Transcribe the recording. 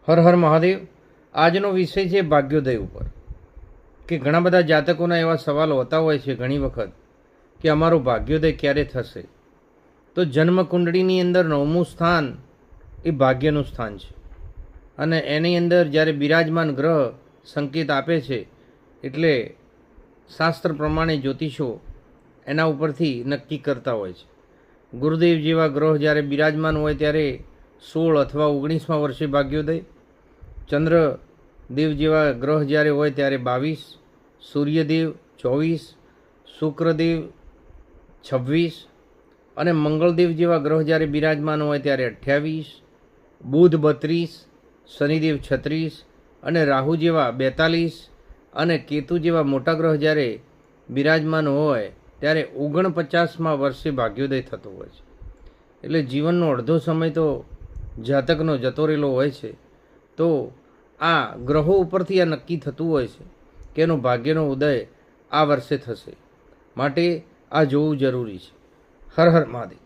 હર હર મહાદેવ. આજનો વિષય છે ભાગ્યોદય ઉપર. કે ઘણા બધા જાતકોના એવા સવાલો હોતા હોય છે ઘણી વખત કે અમારું ભાગ્યોદય ક્યારે થશે. તો જન્મ કુંડળીની અંદર 9મું સ્થાન એ ભાગ્યનું સ્થાન છે અને એની અંદર જ્યારે બિરાજમાન ગ્રહ સંકેત આપે છે એટલે શાસ્ત્ર પ્રમાણે જ્યોતિષો એના ઉપરથી નક્કી કરતા હોય છે. ગુરુદેવ જેવા ગ્રહ જ્યારે બિરાજમાન હોય ત્યારે 16 અથવા 19મા વર્ષે ભાગ્યોદય, ચંદ્રદેવ જેવા ગ્રહ જ્યારે હોય ત્યારે 22, સૂર્યદેવ 24, શુક્રદેવ 26 અને મંગળદેવ જેવા ગ્રહ જ્યારે બિરાજમાન હોય ત્યારે 28, બુધ 32, શનિદેવ 36 અને રાહુ જેવા 42 અને કેતુ જેવા મોટા ગ્રહ જ્યારે બિરાજમાન હોય ત્યારે 49મા વર્ષે ભાગ્યોદય થતો હોય છે. એટલે જીવનનો અડધો સમય તો જાતકનો જતો રહેલો હોય છે. તો આ ગ્રહો ઉપરથી આ નક્કી થતું હોય છે કે એનો ભાગ્યનો ઉદય આ વર્ષે થશે. માટે આ જોવું જરૂરી છે. હર હર મહાદેવ.